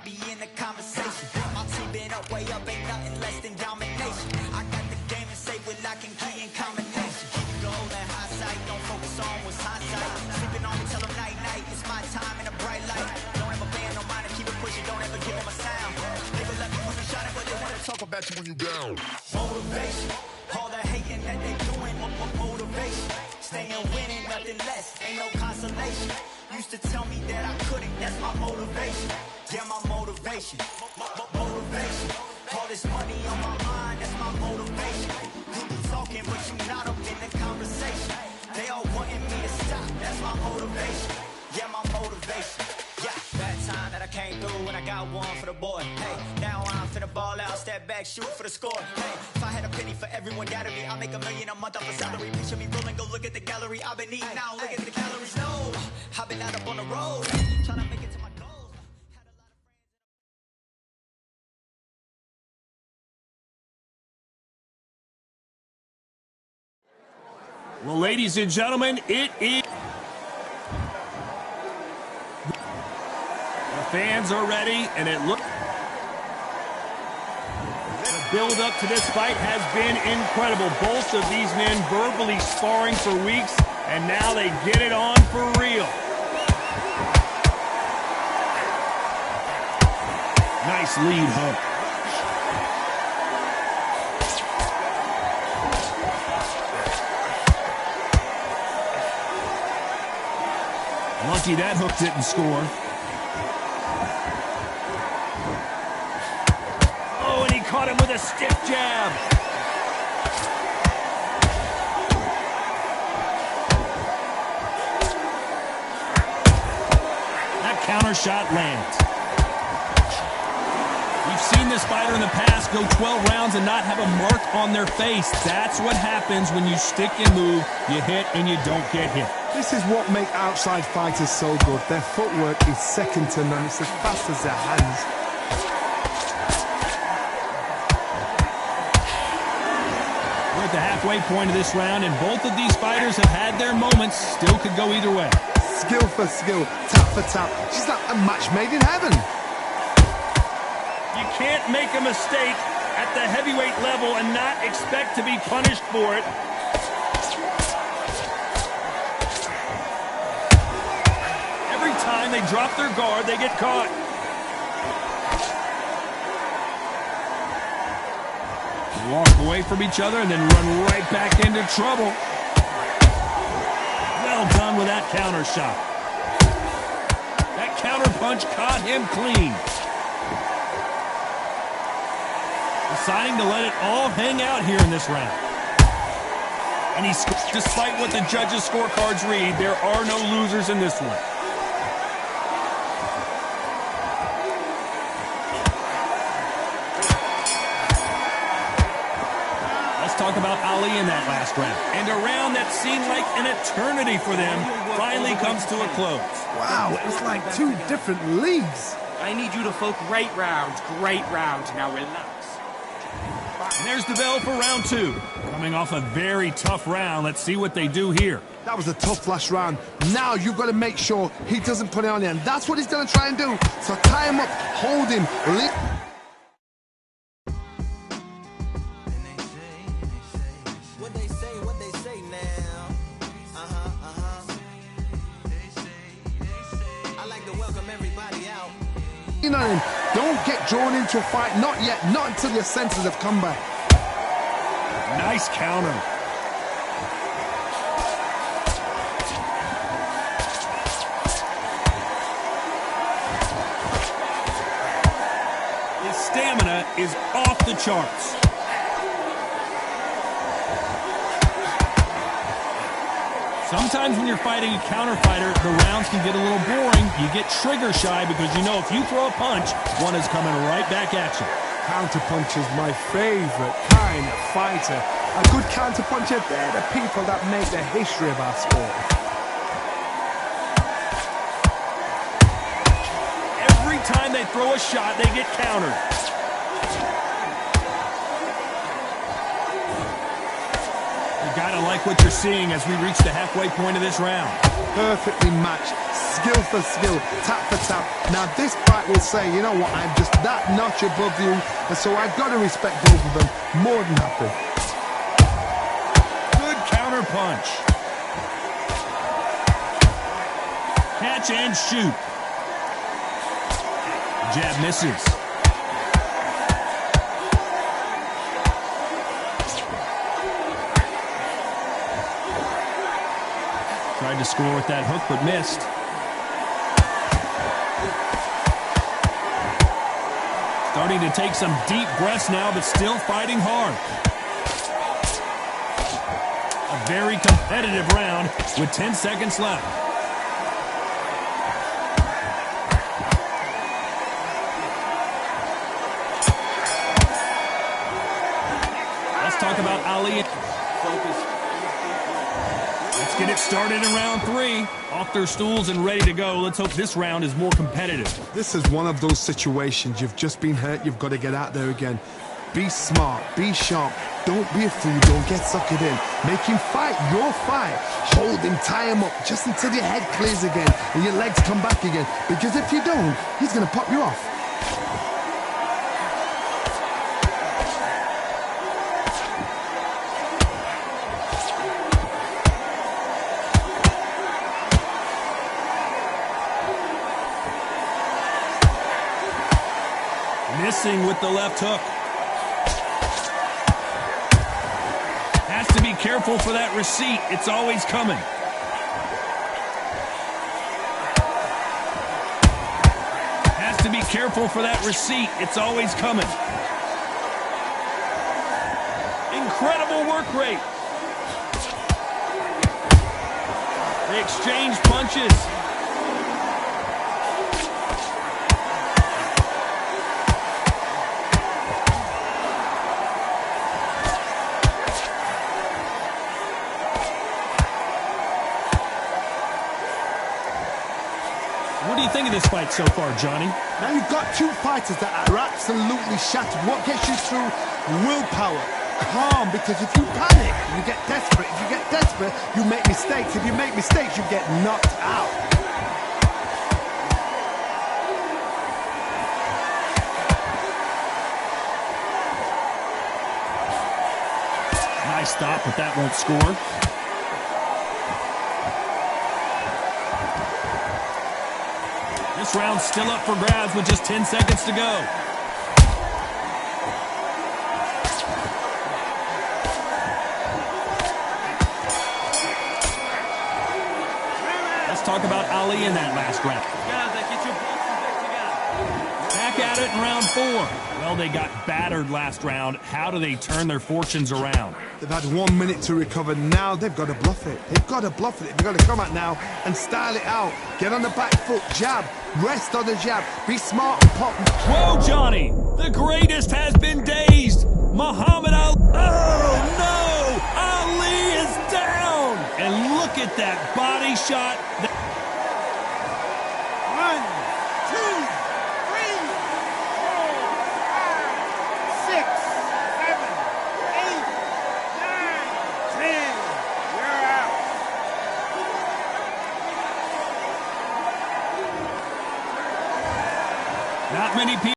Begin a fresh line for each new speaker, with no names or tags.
be in the conversation. My team been up, way up, ain't nothing less than domination. I got the game and say with lock and key in combination. Keep it gold and high sight, don't focus on what's hindsight. Sleeping on me, tell them night night, it's my time in a bright light. Don't ever band no mind and keep it pushing, don't ever give them a sound. They will let me push me shot it, but they wanna talk about you when you down. Motivation, all the hating that they doing, motivation. Staying winning, nothing less, ain't no consolation. Used to tell me that I couldn't, that's my motivation. Yeah, my motivation, motivation. All this money on my mind, that's my motivation. You be talking, but you not up in the conversation. They all wanting me to stop, that's my motivation. Yeah, my motivation. Yeah, that time that I came through and I got one for the boy. Hey, now I'm finna ball out, step back, shoot for the score. Hey, if I had a penny for everyone doubted me, I'll make $1 million a month off a salary. Picture me rolling, go look at the gallery. I've been eating now, look at the calories. No, I've been out up on the road, trying to make it to my goals.
Well, ladies and gentlemen, it is... The fans are ready, and it looks... The build-up to this fight has been incredible. Both of these men verbally sparring for weeks, and now they get it on for real. Nice lead hook. Lucky that hook didn't score. Oh, and he caught him with a stiff jab. That counter shot lands. We've seen this fighter in the past go 12 rounds and not have a mark on their face. That's what happens when you stick and move, you hit and you don't get hit.
This is what makes outside fighters so good. Their footwork is second to none. It's as fast as their hands.
We're at the halfway point of this round, and both of these fighters have had their moments. Still could go either way.
Skill for skill, tap for tap. She's like a match made in heaven.
You can't make a mistake at the heavyweight level and not expect to be punished for it. Every time they drop their guard, they get caught. They walk away from each other and then run right back into trouble. Well done with that counter shot. That counter punch caught him clean. Deciding to let it all hang out here in this round. And despite what the judges' scorecards read, there are no losers in this one. Let's talk about Ali in that last round. And a round that seemed like an eternity for them finally comes to a close.
Wow, it's like two different leagues.
I need you to folk great round. Now relax.
And there's the bell for round two. Coming off a very tough round, let's see what they do here.
That was a tough last round. Now you've got to make sure he doesn't put it on you, and that's what he's going to try and do. So tie him up, hold him,
What they say now. I like to welcome everybody out.
on him. Don't get drawn into a fight. Not yet. Not until your senses have come back.
Nice counter. His stamina is off the charts. Sometimes when you're fighting a counter fighter, the rounds can get a little boring. You get trigger shy because you know if you throw a punch, one is coming right back at you.
Counter punch is my favorite kind of fighter. A good counter puncher, they're the people that make the history of our sport.
Every time they throw a shot, they get countered. You got gotta like what you're seeing as we reach the halfway point of this round.
Perfectly matched, skill for skill, tap for tap. Now this fight will say, you know what, I'm just that notch above you, and so I've got to respect both of them more than happy.
Good counter punch. Catch and shoot. Jab misses. Tried to score with that hook, but missed. Starting to take some deep breaths now, but still fighting hard. A very competitive round with 10 seconds left. Let's talk about Ali. Let's get it started in round 3. Off their stools and ready to go. Let's hope this round is more competitive.
This is one of those situations. You've just been hurt. You've got to get out there again. Be smart. Be sharp. Don't be a fool. Don't get suckered in. Make him fight your fight. Hold him. Tie him up just until your head clears again and your legs come back again. Because if you don't, he's going to pop you off.
Missing with the left hook. Has to be careful for that receipt. It's always coming. Has to be careful for that receipt. It's always coming. Incredible work rate. They exchange punches. What do you think of this fight so far, Johnny?
Now you've got two fighters that are absolutely shattered. What gets you through? Willpower. Calm, because if you panic, you get desperate. If you get desperate, you make mistakes. If you make mistakes, you get knocked out.
Nice stop, but that won't score. This round's still up for grabs with just 10 seconds to go. Let's talk about Ali in that last round. Back at it in round 4. Well, they got battered last round. How do they turn their fortunes around?
They've had 1 minute to recover. Now they've got to bluff it. They've got to bluff it. They've got to come out now and style it out. Get on the back foot, jab, rest on the jab. Be smart and pop.
Whoa, Johnny! The greatest has been dazed. Muhammad Ali. Oh, no! Ali is down! And look at that body shot.
1, 2, 3, 4, 5, 6, 7, 8, 9, 10. You're out.
Not many people.